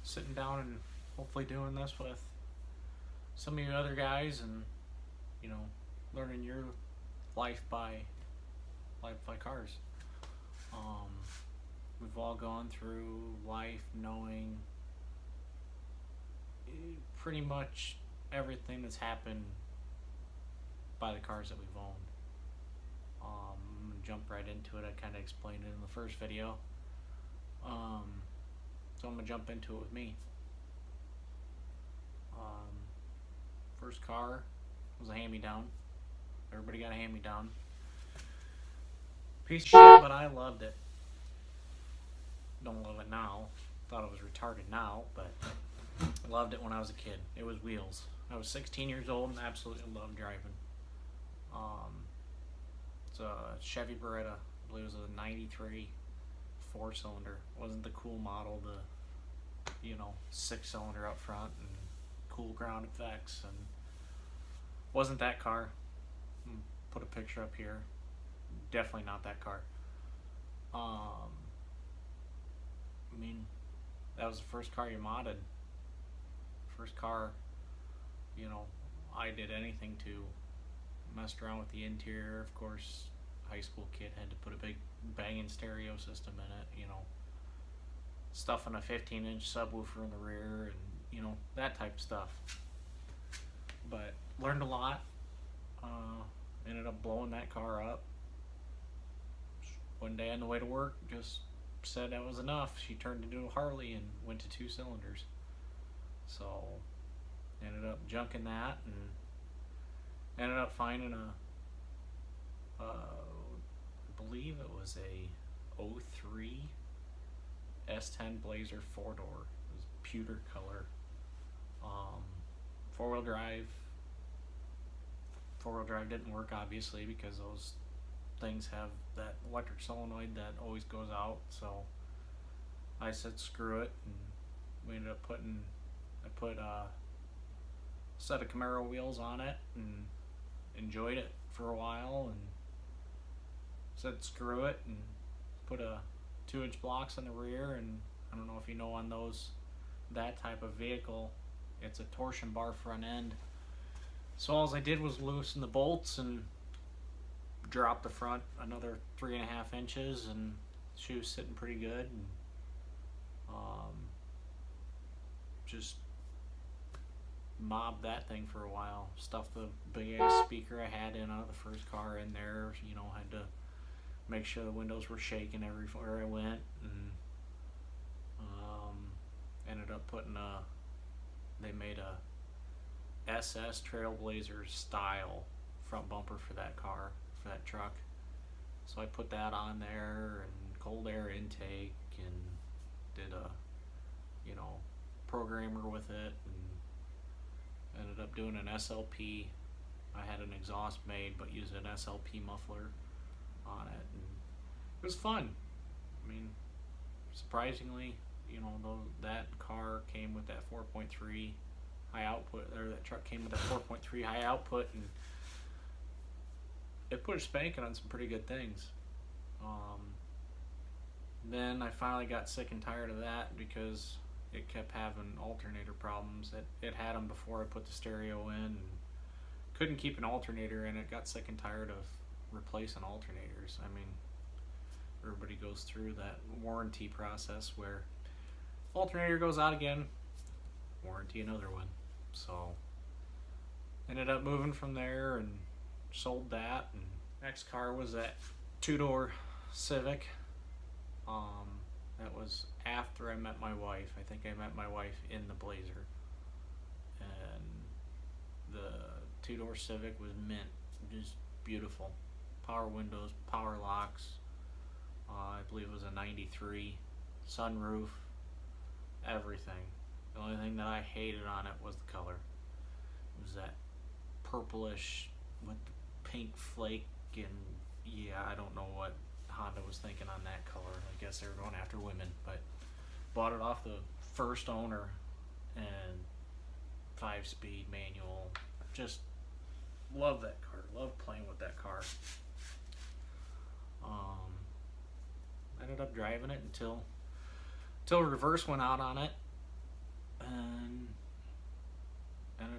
sitting down and hopefully doing this with some of you other guys, and you know, learning your life by cars. We've all gone through life knowing pretty much everything that's happened by the cars that we've owned. I'm gonna jump right into it. I kind of explained it in the first video. So I'm gonna jump into it with me. First car was a hand-me-down. Everybody got a hand-me-down. Piece of shit, but I loved it. Don't love it now. Thought it was retarded now, but I loved it when I was a kid. It was wheels. I was 16 years old and absolutely loved driving. It's a Chevy Beretta. I believe it was a 93 4-cylinder. Wasn't the cool model, the 6-cylinder up front and cool ground effects, and wasn't that car. Put a picture up here. Definitely not that car. I mean, that was the first car you modded. First car, I did anything to messed around with the interior. Of course, high school kid had to put a big banging stereo system in it, stuffing a 15-inch subwoofer in the rear, and that type of stuff. But learned a lot. Ended up blowing that car up. One day on the way to work, just said that was enough. She turned into a Harley and went to 2 cylinders. So ended up junking that and ended up finding I believe it was a 03 S10 Blazer 4-door. It was pewter color. 4-wheel drive. 4-wheel drive didn't work, obviously, because those things have that electric solenoid that always goes out. So I said screw it, and we ended up I put a set of Camaro wheels on it and enjoyed it for a while, and said screw it and put a 2-inch blocks on the rear. And I don't know if you know, on that type of vehicle, it's a torsion bar front end. So all I did was loosen the bolts and drop the front another 3.5 inches, and she was sitting pretty good. And just mobbed that thing for a while. Stuffed the big ass speaker I had in out of the first car in there. Had to make sure the windows were shaking everywhere I went, and ended up putting they made a SS Trailblazer style front bumper for that car, for that truck. So I put that on there, and cold air intake, and did a programmer with it, and ended up doing an SLP. I had an exhaust made, but used an SLP muffler on it, and it was fun. I mean, surprisingly, that car came with that 4.3 high output, or that truck came with that 4.3 high output, and it put a spanking on some pretty good things. Then I finally got sick and tired of that because it kept having alternator problems. It had them before I put the stereo in, and couldn't keep an alternator in it. Got sick and tired of replacing alternators. I mean, everybody goes through that warranty process where alternator goes out again, warranty another one. So ended up moving from there and sold that. And next car was that 2-door Civic. That was after I met my wife. I think I met my wife in the Blazer, and the 2-door Civic was mint, just beautiful. Power windows, power locks. I believe it was a 93 sunroof, everything. The only thing that I hated on it was the color. It was that purplish with the pink flake, and yeah, I don't know what Honda was thinking on that color. I guess they were going after women, but bought it off the first owner, and 5-speed manual. Just love that car. Love playing with that car. Ended up driving it until reverse went out on it,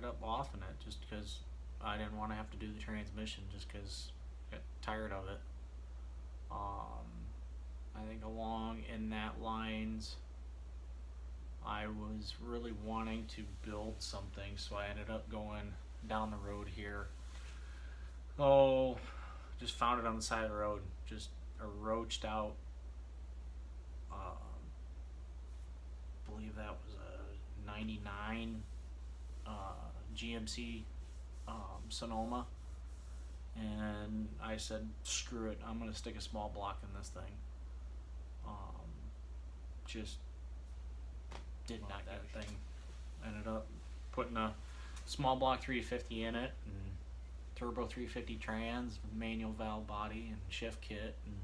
up offing it just because I didn't want to have to do the transmission, just because I got tired of it. I think along in that lines, I was really wanting to build something, so I ended up going down the road here. Oh, just found it on the side of the road, just a roached out, I believe that was a 99 GMC Sonoma, and I said, screw it, I'm going to stick a small block in this thing. Just did not that thing. Ended up putting a small block 350 in it, and turbo 350 trans, manual valve body, and shift kit, and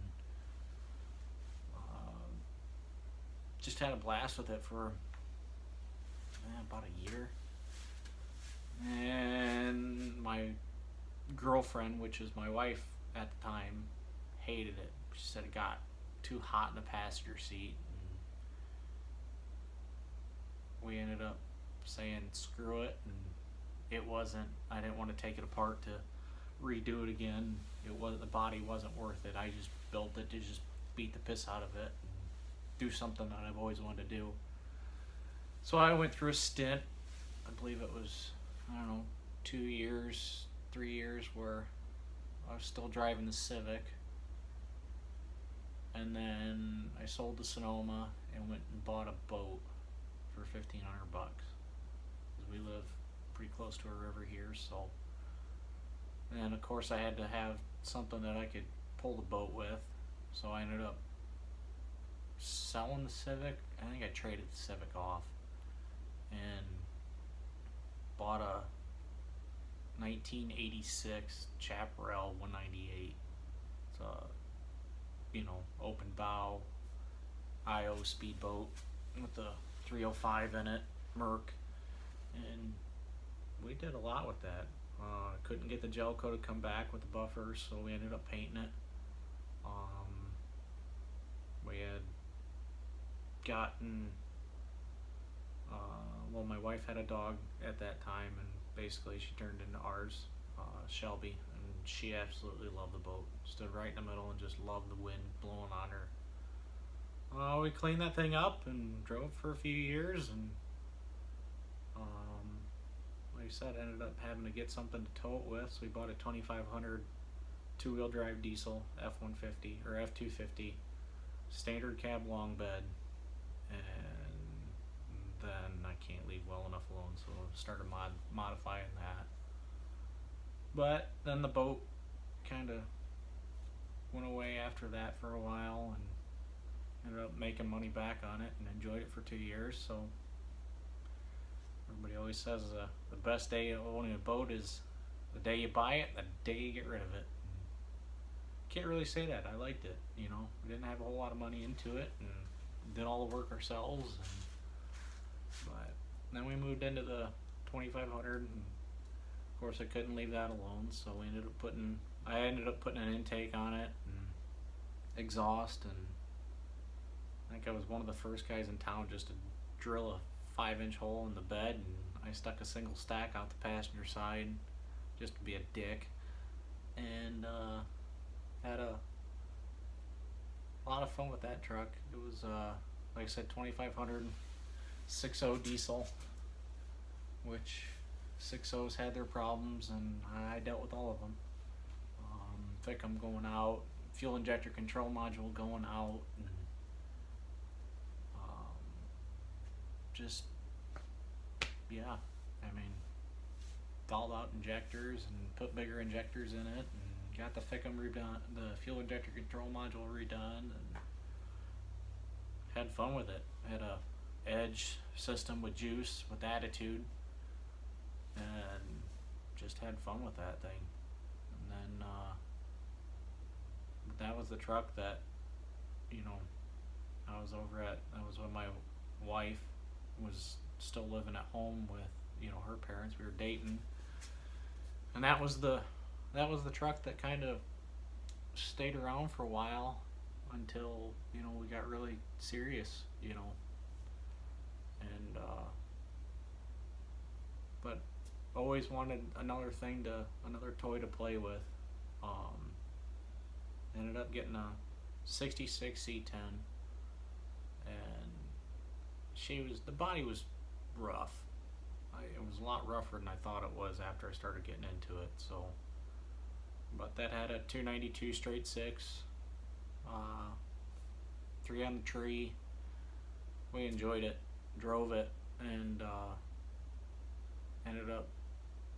just had a blast with it for about a year. And my girlfriend, which was my wife at the time, hated it. She said it got too hot in the passenger seat. And we ended up saying screw it, and it wasn't, I didn't want to take it apart to redo it again. It was, the body wasn't worth it. I just built it to just beat the piss out of it and do something that I've always wanted to do. So I went through a stint, I believe it was, I don't know, 2 years, 3 years, where I was still driving the Civic, and then I sold the Sonoma and went and bought a boat for $1,500 bucks, because we live pretty close to a river here. So, and of course I had to have something that I could pull the boat with, so I ended up selling the Civic. I think I traded the Civic off and bought a 1986 Chaparral 198. It's a, you know, open bow IO speedboat with the 305 in it, Merc, and we did a lot with that. Couldn't get the gel coat to come back with the buffers, so we ended up painting it. We had gotten, well, my wife had a dog at that time, and basically she turned into ours, Shelby, and she absolutely loved the boat. Stood right in the middle and just loved the wind blowing on her. We cleaned that thing up and drove for a few years, and like I said, ended up having to get something to tow it with, so we bought a 2500 two-wheel drive diesel F-150 or F-250 standard cab long bed, and then I can't leave well enough alone, so I started modifying that. But then the boat kind of went away after that for a while, and ended up making money back on it and enjoyed it for 2 years. So everybody always says the best day of owning a boat is the day you buy it, the day you get rid of it. Can't really say that. I liked it, you know. We didn't have a whole lot of money into it, and did all the work ourselves. But then we moved into the 2500, and of course I couldn't leave that alone, so we ended up putting, I ended up putting an intake on it and exhaust, and I think I was one of the first guys in town just to drill a 5-inch hole in the bed, and I stuck a single stack out the passenger side just to be a dick, and had a lot of fun with that truck. It was like I said, 2500 6.0 diesel, which 6.0s had their problems, and I dealt with all of them. Thickum going out, fuel injector control module going out, and just, yeah, I mean, fouled out injectors and put bigger injectors in it, and got the Thickum redone, the fuel injector control module redone, and had fun with it. Had a edge system with juice, with attitude, and just had fun with that thing. And then that was the truck that, you know, I was when my wife was still living at home with, you know, her parents. We were dating, and that was the truck that kind of stayed around for a while until, you know, we got really serious, you know. And but always wanted another toy to play with. Um, Ended up getting a 66 C10, and the body was rough. It was a lot rougher than I thought it was after I started getting into it. So, but that had a 292 straight six, 3 on the tree. We enjoyed it, drove it, and ended up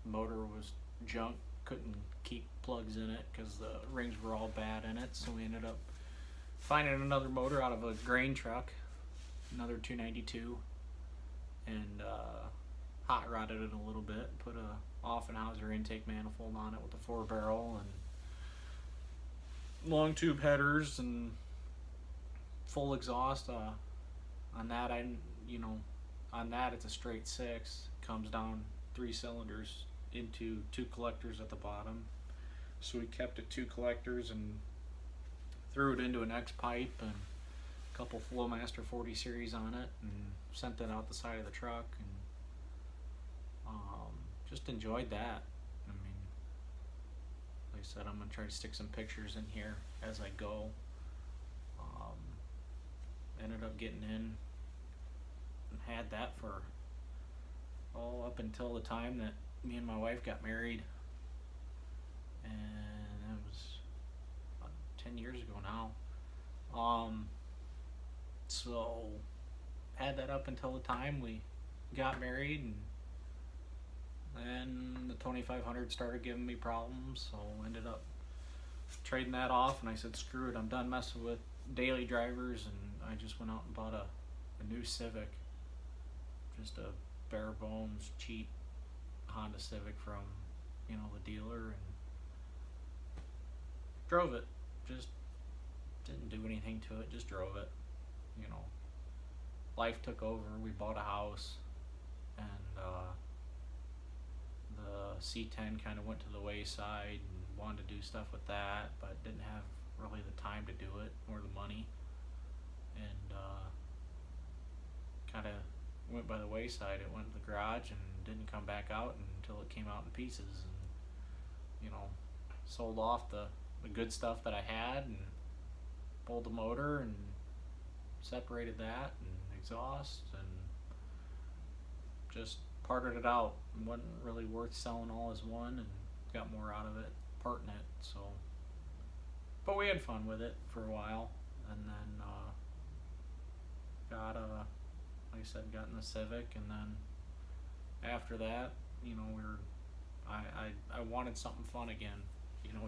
motor was junk. Couldn't keep plugs in it because the rings were all bad in it. So we ended up finding another motor out of a grain truck, another 292, and hot rodded it a little bit. Put a Offenhauser intake manifold on it with a 4-barrel and long tube headers and full exhaust. On that, on that it's a straight 6. Comes down 3 cylinders into 2 collectors at the bottom. So we kept it 2 collectors and threw it into an X pipe and a couple Flowmaster 40 series on it and sent that out the side of the truck, and just enjoyed that. I mean, like I said, I'm gonna try to stick some pictures in here as I go. Ended up getting in and had that for up until the time that me and my wife got married, and that was about 10 years ago now. So had that up until the time we got married, and then the 2500 started giving me problems, so ended up trading that off, and I said, screw it, I'm done messing with daily drivers, and I just went out and bought a new Civic, just a bare bones cheap Honda Civic from the dealer, and drove it. Just didn't do anything to it, just drove it. Life took over. We bought a house, and the C10 kind of went to the wayside, and wanted to do stuff with that, but didn't have really the time to do it or the money, and kind of went by the wayside. It went to the garage and didn't come back out until it came out in pieces, and sold off the good stuff that I had and pulled the motor and separated that and exhaust and just parted it out. It wasn't really worth selling all as one, and got more out of it parting it. So, but we had fun with it for a while, and then got like I said, got in the Civic, and then after that, I wanted something fun again.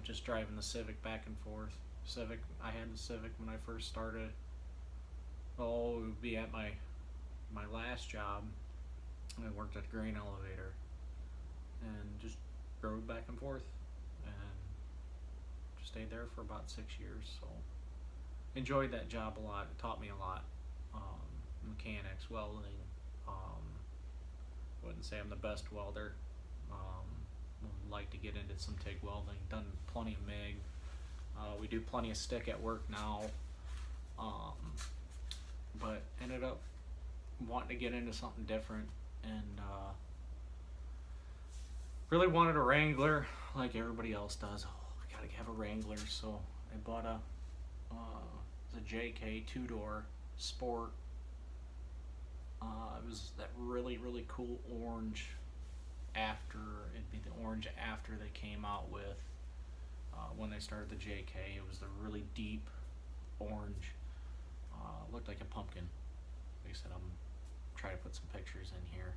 Just driving the Civic back and forth. I had the Civic when I first started. It would be at my last job. I worked at a grain elevator, and just drove back and forth, and just stayed there for about 6 years. So enjoyed that job a lot. It taught me a lot. Mechanics, welding. Wouldn't say I'm the best welder. Would like to get into some TIG welding. Done plenty of MIG. We do plenty of stick at work now. But ended up wanting to get into something different, and really wanted a Wrangler like everybody else does. I gotta have a Wrangler, so I bought a JK 2-door Sport. It was that really cool orange. It'd be the orange after they came out with when they started the JK. It was the really deep orange. Looked like a pumpkin. Like I said, I'm trying to put some pictures in here.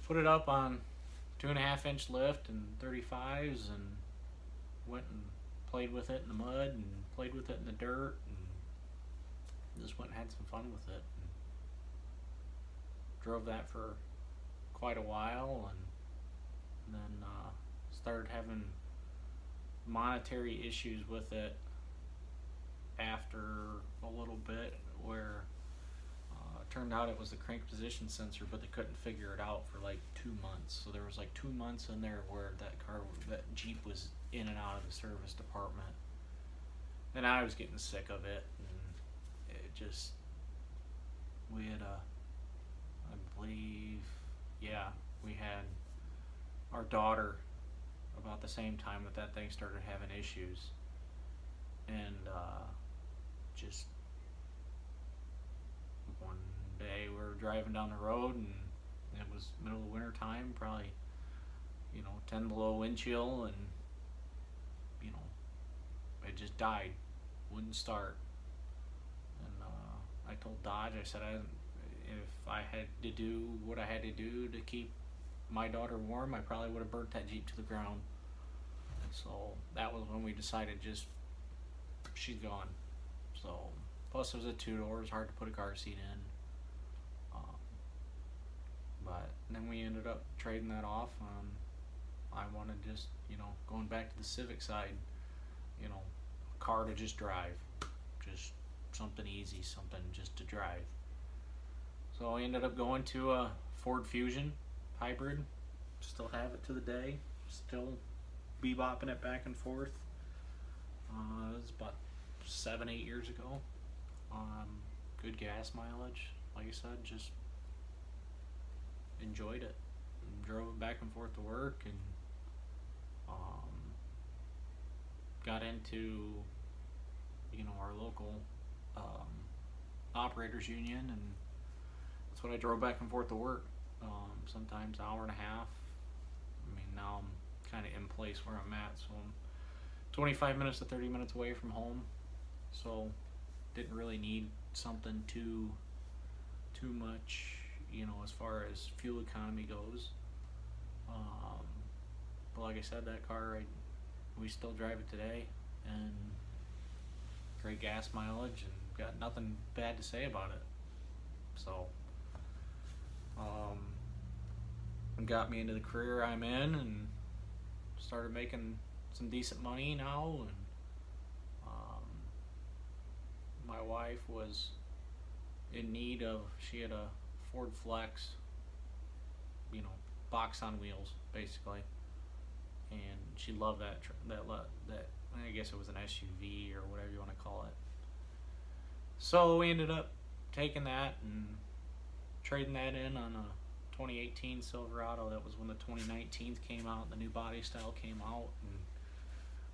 Put it up on 2.5-inch lift and 35s, and went and played with it in the mud and played with it in the dirt, and just went and had some fun with it. And drove that for quite a while, and then started having monetary issues with it after a little bit, where it turned out it was the crank position sensor, but they couldn't figure it out for like 2 months. So there was like 2 months in there where that Jeep was in and out of the service department, and I was getting sick of it, and we had I believe yeah, we had our daughter about the same time that that thing started having issues, and just one day we were driving down the road, and it was middle of winter time, probably 10 below wind chill, and you know it just died, wouldn't start. And I told Dodge, I said, if I had to do what I had to do to keep my daughter warm, I probably would have burnt that Jeep to the ground. And so that was when we decided, just she's gone. So plus it was a two-door, it's hard to put a car seat in. But then we ended up trading that off. I wanted just going back to the Civic side, a car to just drive, just something easy, something just to drive. So I ended up going to a Ford Fusion hybrid. Still have it to the day. Still bebopping it back and forth. It was about 7-8 years ago. Good gas mileage. Like I said, just enjoyed it. Drove it back and forth to work, and got into our local operators union, and that's what I drove back and forth to work. Sometimes an hour and a half. I mean, now I'm kind of in place where I'm at, so I'm 25 minutes to 30 minutes away from home, so didn't really need something too much, as far as fuel economy goes. But like I said, that car, we still drive it today, and great gas mileage, and got nothing bad to say about it. So got me into the career I'm in, and started making some decent money now. And my wife was in need of, she had a Ford Flex, box on wheels basically, and she loved that I guess it was an SUV or whatever you want to call it. So we ended up taking that and trading that in on a 2018 Silverado. That was when the 2019 came out, the new body style came out, and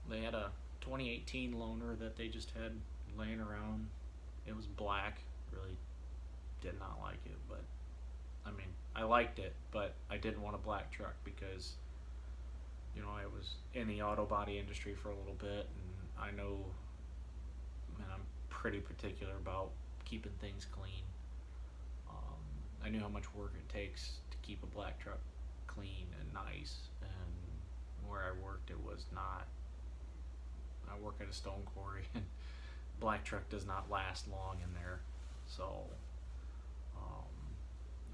they had a 2018 loaner that they just had laying around. It was black. Really did not like it, but I mean, I liked it, but I didn't want a black truck because I was in the auto body industry for a little bit, and I know, and I'm pretty particular about keeping things clean. I knew how much work it takes to keep a black truck clean and nice, and where I worked, it was not. I work at a stone quarry, and black truck does not last long in there. So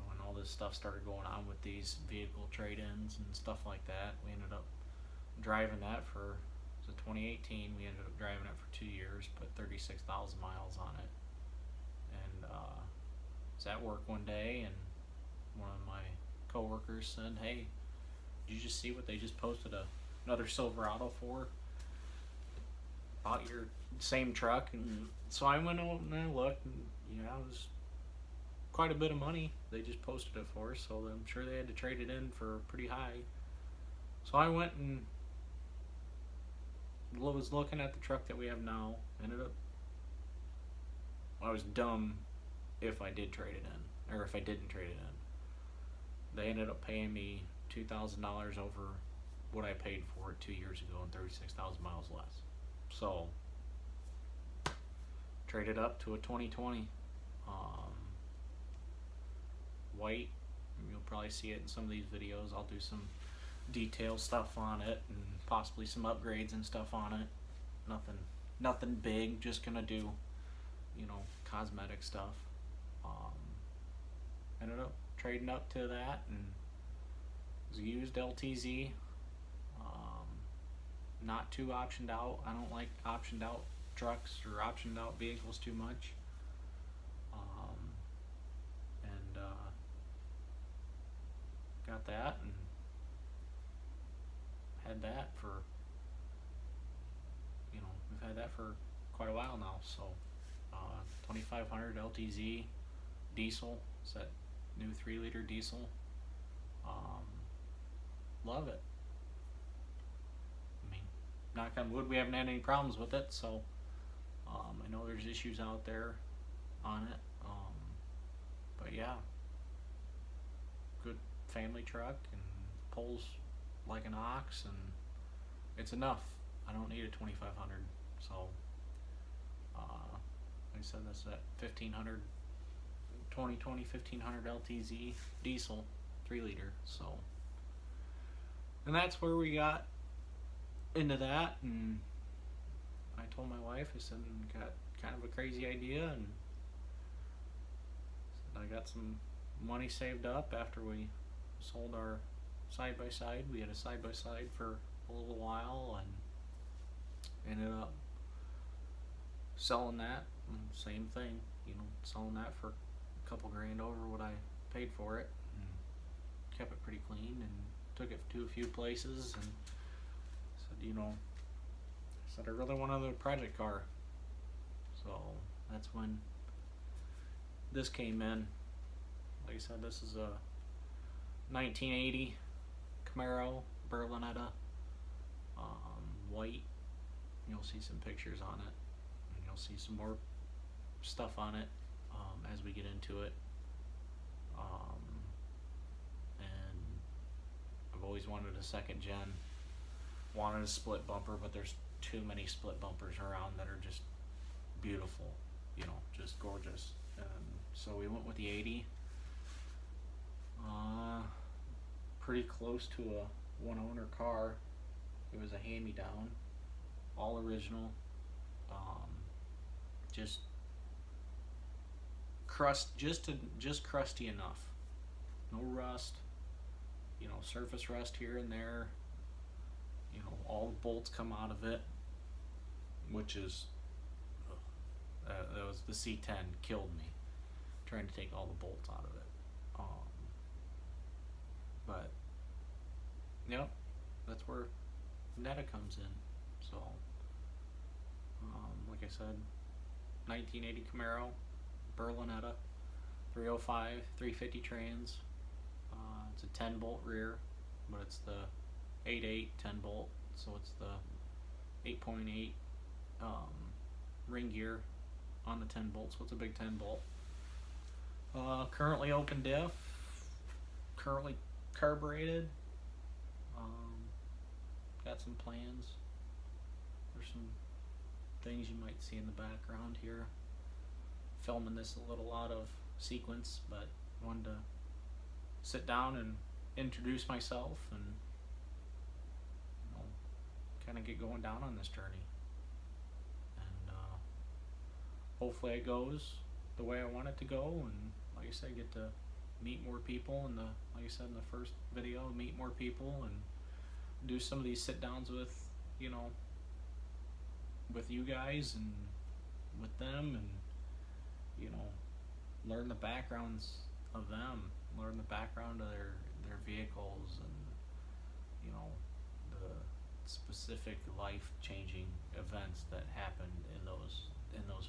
when all this stuff started going on with these vehicle trade-ins and stuff like that, we ended up driving that for, so 2018, we ended up driving it for 2 years, put 36,000 miles on it. And was at work one day, and one of my coworkers said, "Hey, did you just see what they just posted another Silverado for? About your same truck?" And so I went over and I looked, and it was quite a bit of money they just posted it for, so I'm sure they had to trade it in for pretty high. So I went and was looking at the truck that we have now. I was dumb if I did trade it in, or if I didn't trade it in. They ended up paying me $2,000 over what I paid for it 2 years ago, and 36,000 miles less. So traded up to a 2020 white. You'll probably see it in some of these videos. I'll do some detail stuff on it, and possibly some upgrades and stuff on it. Nothing big, just gonna do cosmetic stuff. Ended up trading up to that, and it was a used LTZ. Not too optioned out. I don't like optioned out trucks or optioned out vehicles too much. And got that, and had that for, we've had that for quite a while now. So 2500 LTZ diesel. It's that new 3-liter diesel. Um, love it. I mean, knock on wood, we haven't had any problems with it, so I know there's issues out there on it. But yeah, good family truck and pulls like an ox, and it's enough. I don't need a 2500, so like I said, that's that 1500 2020 1500 LTZ diesel 3-liter. So, and that's where we got into that. And I told my wife, I said, I got kind of a crazy idea, and I got some money saved up after we sold our side-by-side. We had a side-by-side for a little while and ended up selling that. Same thing, you know, selling that for a couple grand over what I paid for it, and kept it pretty clean, and took it to a few places, and said, you know, I really want another project car. So that's when this came in. Like I said, this is a 1980 Camaro Berlinetta, white. You'll see some pictures on it, and you'll see some more stuff on it as we get into it. And I've always wanted a second gen, wanted a split bumper, but there's too many split bumpers around that are just beautiful, you know, just gorgeous. And so we went with the 80. Pretty close to a one-owner car. It was a hand-me-down, all original. Just crusty enough. No rust. You know, surface rust here and there. You know, all the bolts come out of it, which is that was the C10 killed me trying to take all the bolts out of it. But yep, that's where Netta comes in. So like I said, 1980 Camaro Berlinetta, 305 350 trans. It's a 10 bolt rear, but it's the 8.8 10 bolt, so it's the 8.8 ring gear on the 10 bolt, so it's a big 10 bolt. Currently open diff, currently carbureted. Got some plans. There's some things you might see in the background here. Filming this a little out of sequence, but wanted to sit down and introduce myself and, you know, kind of get going down on this journey. And hopefully it goes the way I want it to go, and like I said, get to meet more people. And like I said in the first video, meet more people and do some of these sit downs with, you know, with you guys and with them, and, you know, learn the backgrounds of them, learn the background of their vehicles, and, you know, the specific life-changing events that happened in those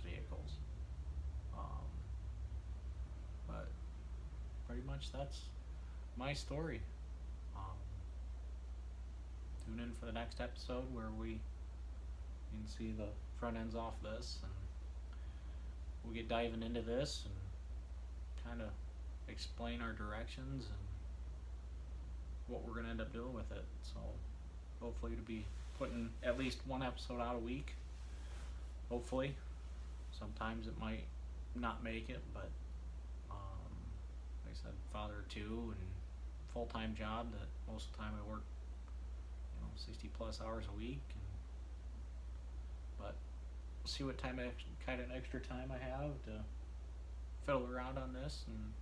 vehicles. But pretty much that's my story. Tune in for the next episode where you can see the front ends off this, and we'll get diving into this and kind of explain our directions and what we're going to end up doing with it. So hopefully to be putting at least one episode out a week. Hopefully. Sometimes it might not make it, but like I said, father of two and full-time job that most of the time I work, you know, 60 plus hours a week. But we'll see what kind of extra time I have to fiddle around on this, and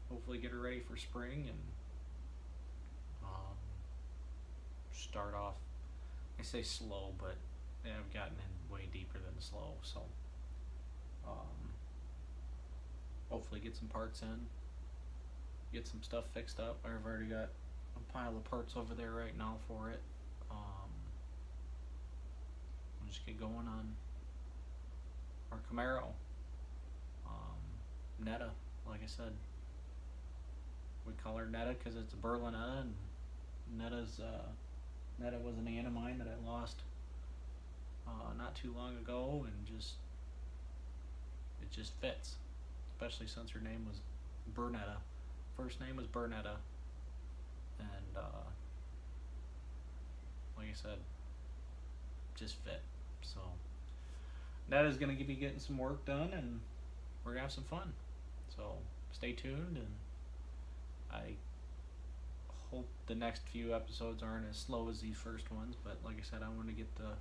hopefully get her ready for spring and start off, I say slow, but I've gotten in way deeper than slow. So hopefully get some parts in, get some stuff fixed up. I've already got a pile of parts over there right now for it. We'll just get going on our Camaro Netta, like I said. We call her Netta because it's a Berlinetta, and Netta was an aunt of mine that I lost not too long ago, and it just fits, especially since her name was Bernetta. First name was Bernetta, and like I said, just fit. So Netta's gonna be getting some work done, and we're gonna have some fun. So stay tuned, and I hope the next few episodes aren't as slow as these first ones, but like I said, I want to get the,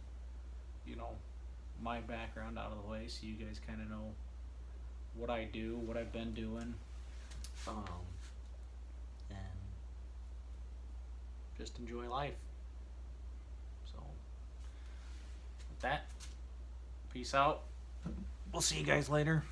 my background out of the way so you guys kind of know what I do, what I've been doing, and just enjoy life. So with that, peace out. We'll see you guys later.